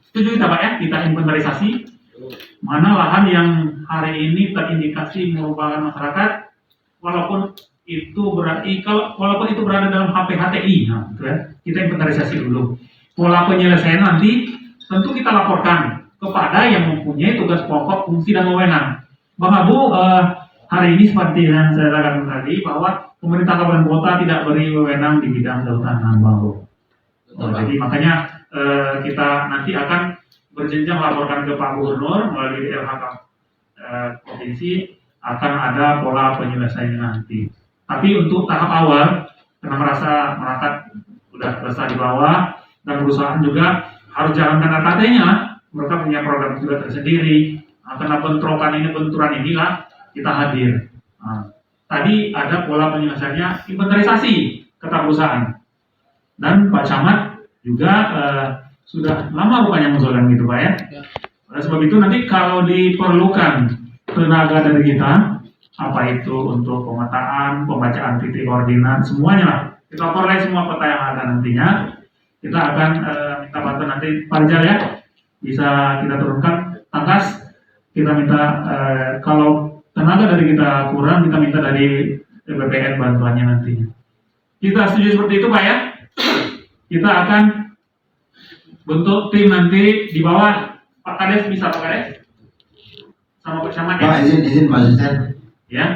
setuju kita Pak ya, kita inventarisasi mana lahan yang hari ini terindikasi merupakan masyarakat, walaupun itu berada dalam HPHTI, nah, gitu ya, kita inventarisasi dulu. Pola penyelesaian nanti tentu kita laporkan kepada yang mempunyai tugas pokok, fungsi dan wewenang. Bang Abu, hari ini seperti yang saya katakan tadi bahwa pemerintah kabupaten kota tidak beri wewenang di bidang kehutanan Bang Abu. Jadi makanya kita nanti akan berjenjang laporkan ke Pak Gubernur melalui LHK provinsi, akan ada pola penyelesaian nanti. Tapi untuk tahap awal, karena merasa masyarakat sudah selesai di bawah dan perusahaan juga harus jalankan RKT-nya, mereka punya program juga tersendiri. Nah, karena benturan inilah kita hadir. Nah, tadi ada pola penyelesaiannya inventarisasi kata perusahaan. Dan Pak Camat juga sudah lama rupanya mengusulkan gitu Pak ya. Oleh sebab itu nanti kalau diperlukan tenaga dari kita, apa itu untuk pemetaan, pembacaan titik koordinat, semuanya lah. Kita overlay semua peta yang ada nantinya. Kita akan minta bantuan nanti Pak Rijal ya, bisa kita turunkan tangkas. Kita minta kalau tenaga dari kita kurang, kita minta dari BPN bantuannya nantinya. Kita setuju seperti itu Pak ya. Kita akan bentuk tim nanti di bawah Pak Kades, bisa Pak Kades sama Pak Camat ya. Pak izin Pak Asisten. Ya.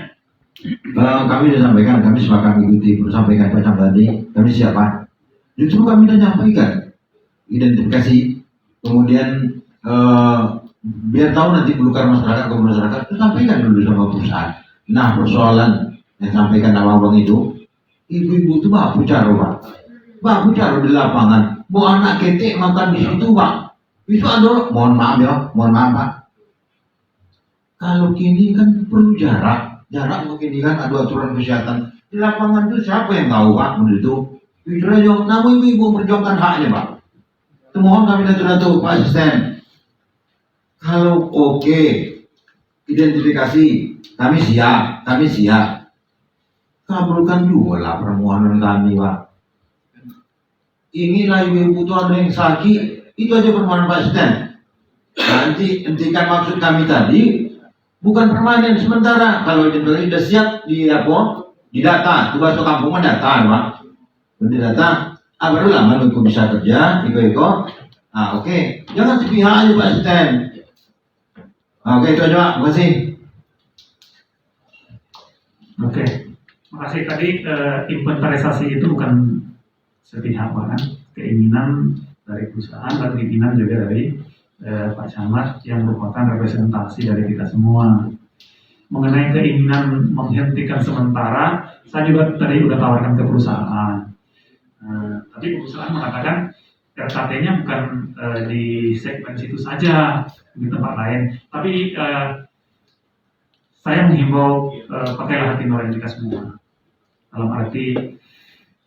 Kami sudah sampaikan, kami sepakat mengikuti sampaikan Pak Camat tadi. Kami siapa? Justru kami sudah menyampaikan identifikasi, kemudian biar tahu nanti belukar masyarakat ke masyarakat, itu sampaikan dulu sama perusahaan. Nah, persoalan yang sampaikan nama abang itu, ibu-ibu itu baku caro Pak, baku caro di lapangan, mau anak ketek makan di situ Pak, itu ada, mohon maaf Pak. Kalau kini kan perlu jarak mungkin kan ada aturan kesehatan di lapangan itu siapa yang tahu Pak begitu. Itu aja, namun ibu perjuangkan haknya Pak. Itu mohon kami datuk Pak Asisten. Kalau oke, identifikasi, kami siap. Kabulkan juga lah permohonan kami Pak. Inilah ibu-ibu itu ada yang sakit, itu aja permohonan Pak Asisten. Nanti hentikan maksud kami tadi, bukan permanen sementara. Kalau identifikasi sudah siap di data, tugas kampung data Pak. Di data, baru lama itu bisa kerja, iko. Oke. Jangan sepihak aja Pak Asisten. Oke, itu aja Pak, terima kasih. Oke, makasih. Tadi inventarisasi itu bukan sepihak Pak kan, keinginan dari perusahaan dan keinginan juga dari Pak Camat yang merupakan representasi dari kita semua. Mengenai keinginan menghentikan sementara, saya juga tadi udah tawarkan ke perusahaan. Tapi perusahaan mengatakan RKT-nya bukan di segmen situ saja, di tempat lain. Tapi saya menghimbau pakailah hati nurani kita semua. Dalam arti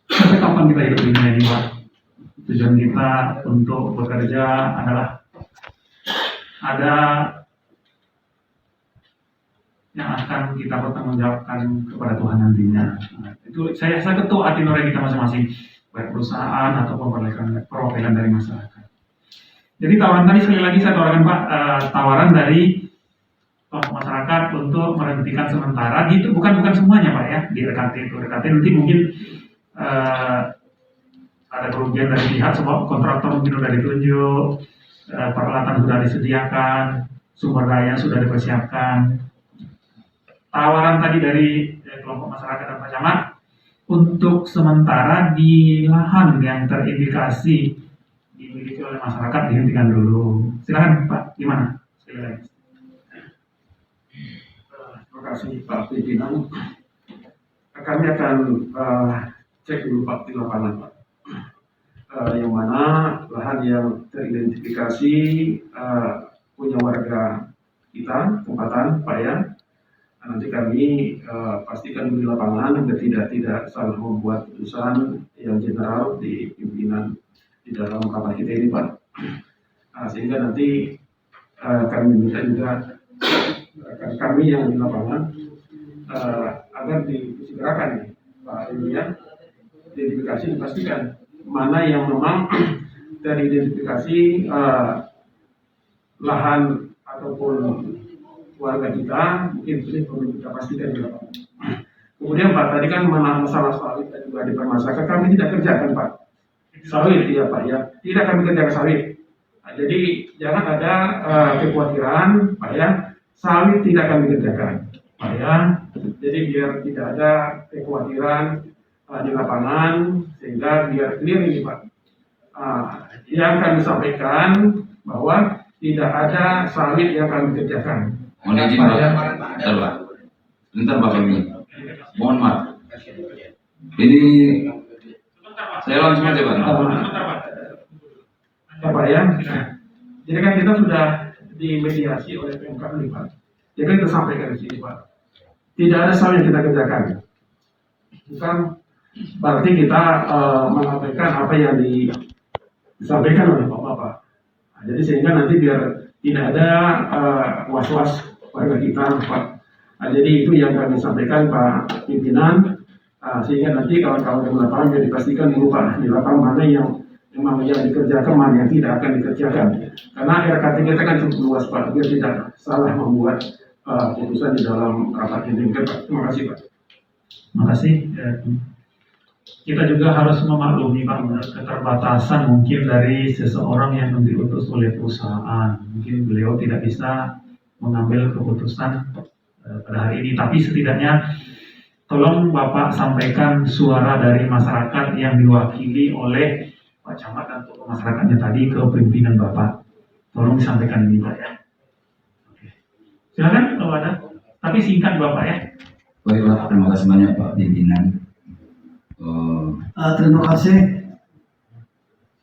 sampai kapan kita hidup di dunia ini, Pak? Tujuan kita untuk bekerja adalah ada yang akan kita pertanggungjawabkan kepada Tuhan nantinya. Nah, itu saya ketuk hati nurani kita masing-masing, baik perusahaan ataupun perwakilan dari masyarakat. Jadi tawaran tadi sekali lagi saya tawarkan Pak, tawaran dari kelompok masyarakat untuk menghentikan sementara, gitu bukan semuanya Pak ya, di RKT nanti mungkin ada kerugian dari pihak sebab kontraktor mungkin sudah ditunjuk, peralatan sudah disediakan, sumber daya sudah dipersiapkan. Tawaran tadi dari kelompok masyarakat dan Pak Camat untuk sementara di lahan yang terindikasi dimiliki oleh masyarakat dihentikan dulu. Silakan Pak, gimana? Silakan. Terima kasih Pak Pimpinan. Kami akan cek dulu Pak di lapangan Pak. Yang mana lahan yang teridentifikasi punya warga kita, tempatan Pak ya. Nanti kami pastikan di lapangan agar tidak salah membuat putusan yang general di pimpinan di dalam rapat kita ini Pak. Sehingga nanti kami minta juga kami yang di lapangan agar disegerakan Pak ini ya, identifikasi dipastikan mana yang memang teridentifikasi lahan ataupun warga kita, mungkin ini perlu kita pastikan di lapangan. Kemudian Pak, tadi kan masalah sawit dan juga dipermasalahkan, kami tidak kerjakan Pak. Sawit ya Pak ya, tidak kami kerjakan sawit. Nah, jadi jangan ada kekhawatiran Pak ya, sawit tidak kami kerjakan Pak ya. Jadi biar tidak ada kekhawatiran di lapangan, sehingga biar clear ini Pak. Yang kami sampaikan bahwa tidak ada sawit yang kami kerjakan. Mohon izin Pak, bentar Pak kami. Mohon maaf. Ini saya langsung aja Pak. Ya Pak ya. Jadi kan kita sudah dimediasi oleh PMK ini Pak. Jadi kita sampaikan di sini Pak. Tidak ada sawit yang kita kerjakan. Bukan berarti kita mengabaikan apa yang disampaikan oleh Bapak. Nah, jadi sehingga nanti biar tidak ada was-was warga kita Pak. Nah, jadi itu yang kami sampaikan Pak Pimpinan, sehingga nanti kawan-kawan di lapangan bisa dipastikan dulu Pak, di lapangan mana yang memang yang dikerjakan, mana yang tidak akan dikerjakan. Karena RKT kita kan cukup luas Pak, biar tidak salah membuat putusan di dalam rapat ini Pak. Terima kasih Pak. Terima kasih. Kita juga harus memaklumi Pak, keterbatasan mungkin dari seseorang yang diutus oleh perusahaan. Mungkin beliau tidak bisa mengambil keputusan pada hari ini, tapi setidaknya tolong Bapak sampaikan suara dari masyarakat yang diwakili oleh Pak Camat dan tokoh masyarakatnya tadi ke pimpinan Bapak. Tolong disampaikan ini Pak ya. Oke. Silakan kalau ada, tapi singkat Bapak ya. Baik Pak, terima kasih banyak Pak Pimpinan. Terima kasih.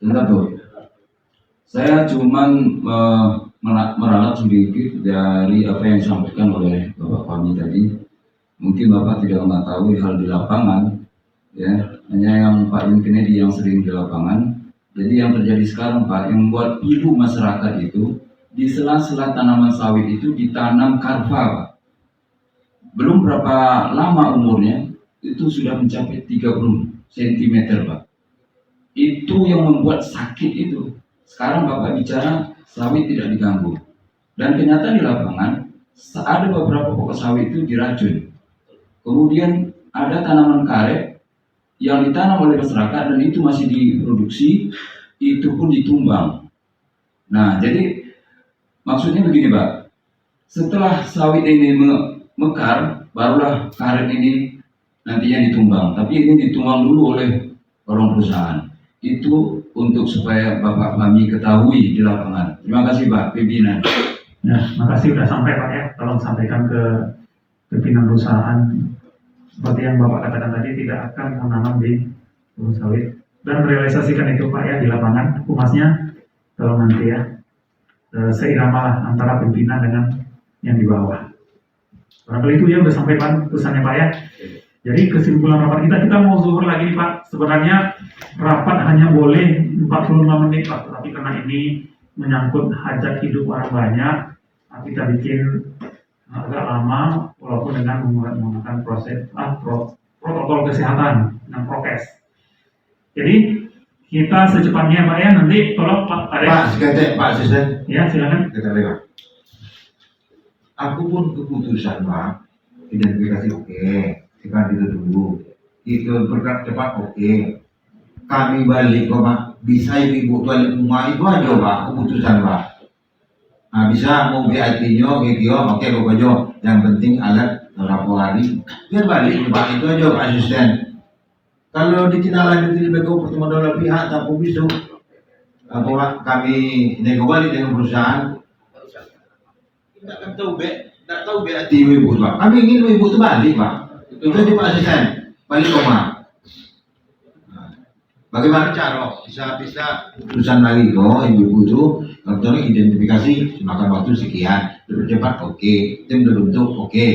Sebentar tuh. Saya cuman meralat sedikit dari apa yang disampaikan oleh Bapak kami tadi. Mungkin Bapak tidak mengetahui hal di lapangan, ya. Hanya yang Pak Kennedy yang sering di lapangan. Jadi yang terjadi sekarang Pak, yang membuat pilu masyarakat itu di sela-sela tanaman sawit itu ditanam karva Pak. Belum berapa lama umurnya, itu sudah mencapai 30 cm Pak. Itu yang membuat sakit itu. Sekarang Bapak bicara sawit tidak diganggu. Dan kenyataan di lapangan ada beberapa pokok sawit itu diracun. Kemudian ada tanaman karet yang ditanam oleh masyarakat dan itu masih diproduksi, itu pun ditumbang. Nah, jadi maksudnya begini Pak. Setelah sawit ini mekar, barulah karet ini nantinya ditumbang, tapi ini ditumbang dulu oleh orang perusahaan. Itu untuk supaya Bapak kami ketahui di lapangan. Terima kasih Pak Pimpinan. Ya, makasih sudah sampai Pak ya. Tolong sampaikan ke pimpinan perusahaan seperti yang Bapak katakan tadi, tidak akan menanam di kebun sawit dan merealisasikan itu Pak ya di lapangan. Humasnya tolong nanti ya seirama lah antara pimpinan dengan yang di bawah. Barangkali itu ya udah sampai Pak pesannya Pak ya. Jadi kesimpulan rapat kita mau zuhur lagi nih Pak. Sebenarnya rapat hanya boleh 45 menit Pak, tapi karena ini menyangkut hajat hidup orang banyak, kita bikin agak lama walaupun dengan menggunakan protokol kesehatan dan prokes. Jadi kita secepatnya Pak ya, nanti tolong Pak Ades. Pak, seketik Pak Asisten. Ya silakan. Kita lewat. Aku pun keputusan Pak, identifikasi oke, sekarang itu dulu. Itu bergerak cepat oke. Kami balik kok Pak, bisa ibu balik rumah itu aja Pak, keputusan Pak. Nah bisa mau VIP-nya, GGO, oke pokoknya. Yang penting alat lapor hari, biar balik Pak, itu aja Pak Asisten. Kalau ditindaklanjuti lebih ke pertemuan dua pihak, tak bisa. Apa Pak, kami nego balik dengan perusahaan. Tidak tahu berarti ibu Pak. Kami ingin ibu itu balik Pak. Itu aja Pak Asisten, balik rumah. Bagaimana cara bisa perusahaan lagi kok ibu itu dokter identifikasi makan waktu sekian lebih cepat oke, tim terbentuk oke,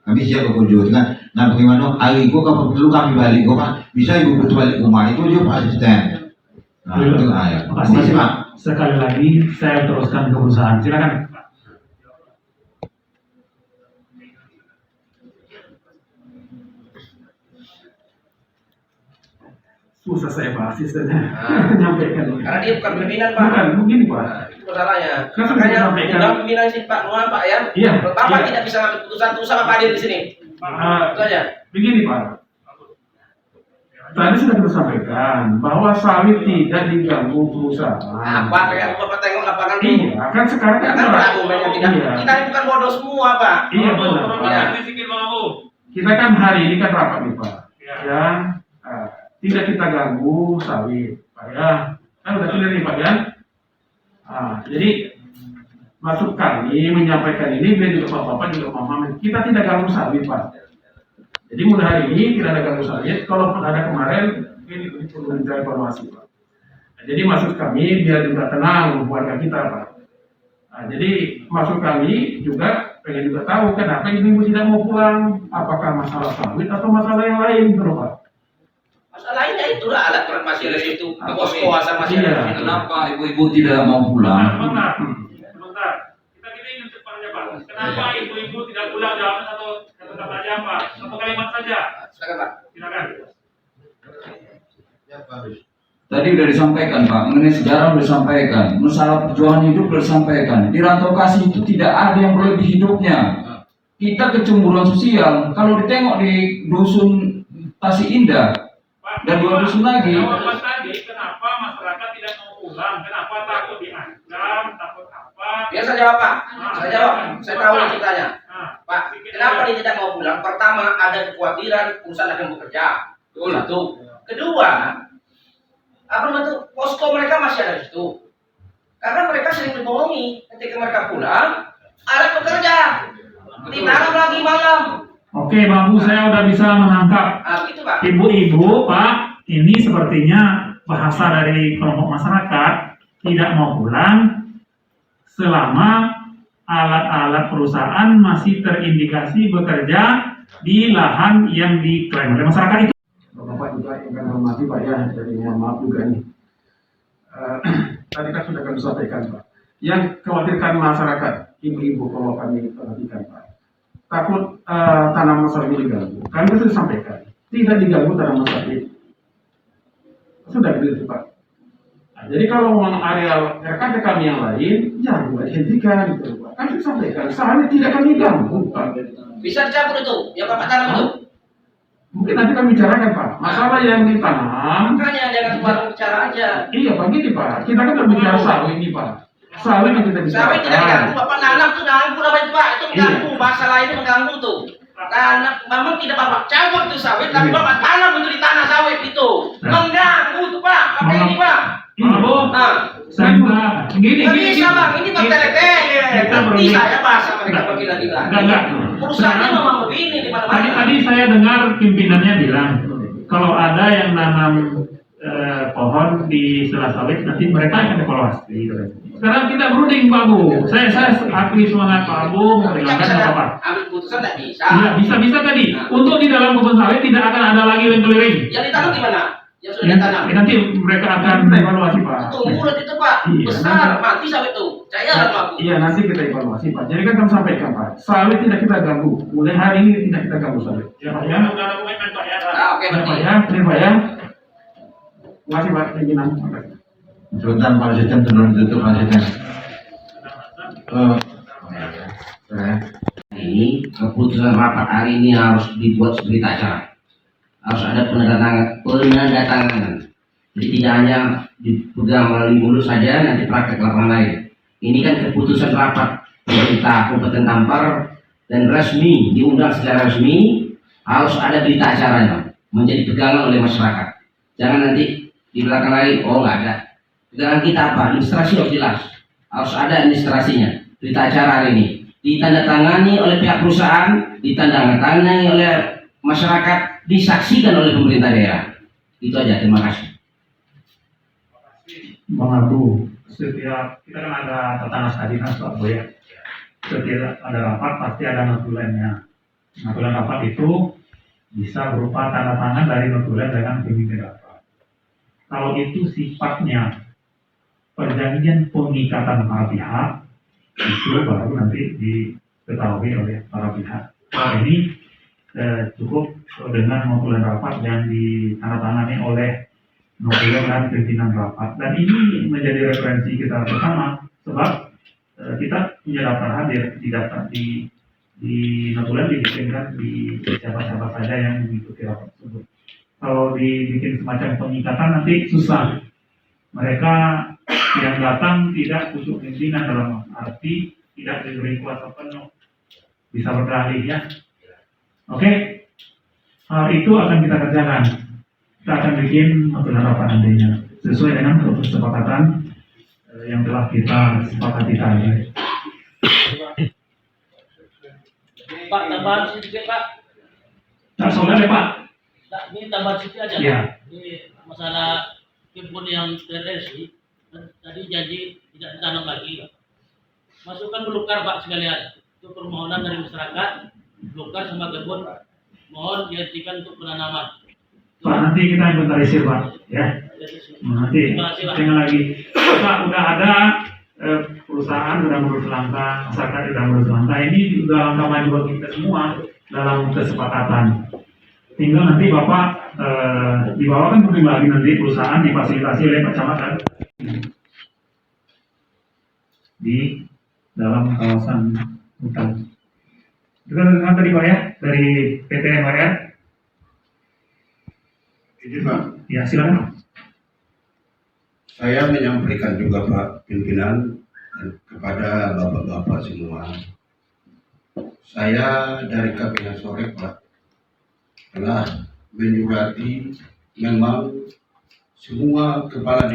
kami siap bekerja dengan. Nah bagaimana hari itu kalau perlu kami balik kok Pak, bisa ibu itu balik rumah itu aja Pak Asisten. Nah itu ya. Makasih Pak. Sekali lagi saya teruskan ke perusahaan. Silakan. Susah saya Pak Asistennya menyampaikan. Karena dia bukan pimpinan Pak. Bukan, begini Pak. Itu masalahnya. Kenapa Makanya disampaikan? undang pimpinan sih Pak Nuan Pak ya. Iya. Bapak Iya. tidak bisa ngambil keputusan itu sama Pak Adir di sini. Itu aja. Begini Pak. Tadi sudah kita sampaikan bahwa sawit tidak diganggu perusahaan. Apa kayak Bapak tengok lapangan tuh. Iya, kan sekarang Ya kan berargumen yang tidak. Iya. Kita ini bukan bodoh semua Pak. Iya benar. Iya. Kita kan hari ini kan rapat nih Pak. Yang tidak kita ganggu sawit, Pak ya. Kan udah clear nih Pak ya. Jadi masuk kami menyampaikan ini biar juga Bapak juga paham. Kita tidak ganggu sawit Pak. Jadi mulai hari ini tidak ada ganggu sawit. Kalaupun ada kemarin, ini perlu minta informasi Pak. Jadi maksud kami biar juga tenang warga kita Pak. Jadi maksud kami juga pengen juga tahu kenapa ibu tidak mau pulang. Apakah masalah sawit atau masalah yang lain, bro Pak? Masalahnya itulah alat berat masih ada situ. Kos-kosan masih ada di situ. Kenapa ibu-ibu tidak mau pulang? Sebentar. Kita ingin cepatnya Pak. Kenapa ibu-ibu tidak pulang dalam satu kata aja Pak? Satu kalimat saja. Silakan Pak. Silakan. Tadi sudah disampaikan Pak, mengenai sejarah sudah disampaikan, masalah perjuangan hidup sudah disampaikan. Di rantau kasih itu tidak ada yang berlebih hidupnya. Kita kecemburuan sosial. Kalau ditengok di dusun Tasik Indah dan dua dusun lagi. Jawaban tadi, kenapa masyarakat tidak mau pulang? Kenapa takut diancam? Takut apa? Biar saya jawab Pak. Saya jawab. Saya tahu yang ceritanya. Pak, kenapa dia tidak mau pulang? Pertama, ada kekhawatiran perusahaan akan bekerja. Betul. Satu. Kedua, apa namanya posko mereka masih ada di situ. Karena mereka sering dibohongi ketika mereka pulang, alat bekerja. Ditanam lagi malam. Oke, Bang Bu, saya udah bisa menangkap. Gitu Pak. Ibu-ibu, Pak, ini sepertinya bahasa dari kelompok masyarakat tidak mau pulang selama alat-alat perusahaan masih terindikasi bekerja di lahan yang diklaim oleh masyarakat itu. Bapak juga yang kami hormati Pak ya, jadi mohon maaf juga nih. Tadi kan sudah kami sampaikan Pak. Yang khawatirkan masyarakat, ibu-ibu kalau kami perhatikan Pak. Takut tanaman sawit diganggu. Kami sudah sampaikan, tidak diganggu tanaman sawit. Sudah gitu Pak. Nah, jadi kalau memang area rekan kami yang lain, ya buat dihentikan gitu Pak. Kami sudah sampaikan, sawit tidak kami ganggu Pak. Bisa dicabut itu, yang Bapak tanam itu. Mungkin nanti kami bicarakan Pak. Masalah yang ditanam. Makanya jangan sembarang bicara aja. Iya Pak, gini Pak. Kita kan berbicara sawit ini Pak. Sawit yang kita bicarakan. Sawit tidak diganggu, Bapak nanam tuh ganggu namanya Pak. Itu mengganggu, bahasa lainnya mengganggu tuh. Tanah, memang tidak Bapak cabut itu sawit, tapi Bapak tanam itu di tanah sawit itu. Mengganggu tuh Pak. Apa ini Pak? Ini Bu. Saya gini. Bisa Bang, ini Bang tele-tele. Nanti saya bahasa mereka bergila-gila. Enggak. Perusahaannya memang begini di mana-mana. Tadi saya dengar pimpinannya bilang kalau ada yang nanam pohon di sela sawit nanti mereka akan evaluasi. Sekarang kita berunding Pak Bu. Saya akui semangat Pak Bu Tapi nggak meringankan bisa apa-apa. ambil keputusan nggak bisa. Iya, bisa tadi. Untuk di dalam kebun sawit tidak akan ada lagi yang keliling. Yang ditanam di mana? Yang sudah ditanam. Nanti mereka akan evaluasi Pak. Tunggu nanti itu Pak. Iya, Besar mati sawit itu. Saya sama aku. Iya, nanti kita evaluasi Pak. Jadi kan kami sampaikan Pak, sawit tidak kita ganggu. Mulai hari ini tidak kita ganggu sawit. Ya Pak ya. Sudah ada komitmen Pak ya. Oke, Ya, berarti. Pak ya, ini Pak ya. Terima kasih Pak pimpinan. Sebentar Pak Asisten sebelum ditutup Pak Asisten. Ini keputusan rapat hari ini harus dibuat berita acara. Harus ada penandatanganan. Jadi tidak hanya dipegang melalui mulut saja, nanti praktek lapangan lain. Ini kan keputusan rapat pemerintah Kabupaten Kampar dan resmi, diundang secara resmi, harus ada berita acaranya, menjadi pegangan oleh masyarakat. Jangan nanti di belakang lain, oh nggak ada. Pegangan kita apa? Administrasi harus jelas. Harus ada administrasinya. Berita acara hari ini ditandatangani oleh pihak perusahaan, ditandatangani oleh masyarakat, disaksikan oleh pemerintah daerah. Itu aja. Terima kasih. Bang Abu, setiap kita kan ada tatanan sadinas Pak Bu ya. Setiap ada rapat pasti ada notulennya. Notulen rapat itu bisa berupa tanda tangan dari notulen dengan pemimpin rapat. Kalau itu sifatnya perjanjian pengikatan para pihak, itu baru nanti diketahui oleh para pihak. Kalau ini cukup dengan notulen rapat yang ditandatangani oleh notulen dan pimpinan rapat. Dan ini menjadi referensi kita bersama, sebab kita punya daftar hadir di daftar di notulen dibikinkan di siapa-siapa saja yang mengikuti rapat tersebut. Kalau dibikin semacam pengikatan nanti susah. Mereka yang datang tidak pucuk pimpinan dalam arti tidak diberi kuasa penuh, bisa berdalih ya. Oke, hal itu akan kita kerjakan. Kita akan bikin notulen rapat nantinya sesuai dengan kesepakatan yang telah kita sepakati tadi. Pak, tambahan sedikit Pak. Nah, saudara Pak. Nah, ini tambahan sedikit aja. Iya. Ini masalah kebun yang terlesi. Tadi janji tidak ditanam lagi. Masukkan belukar Pak sekalian. Itu permohonan dari masyarakat. Belukar sama kebun. Mohon dihentikan untuk penanaman. Pak, nanti kita inventarisir Pak, ya. Nanti Terima kasih, Pak. tinggal lagi. Pak, udah ada perusahaan sudah mengurus langkah, masyarakat sudah mengurus langkah. Ini juga langkah maju bagi kita semua dalam kesepakatan. Tinggal nanti Bapak dibawakan mungkin lagi nanti perusahaan difasilitasi oleh Pak Camat di dalam kawasan hutan. Itu kan tadi Pak ya dari PT MRR. Ini Pak, Ya silakan. saya menyampaikan juga Pak pimpinan dan kepada bapak-bapak semua. Saya dari Kabinet Sore Pak telah menyurati memang semua kepala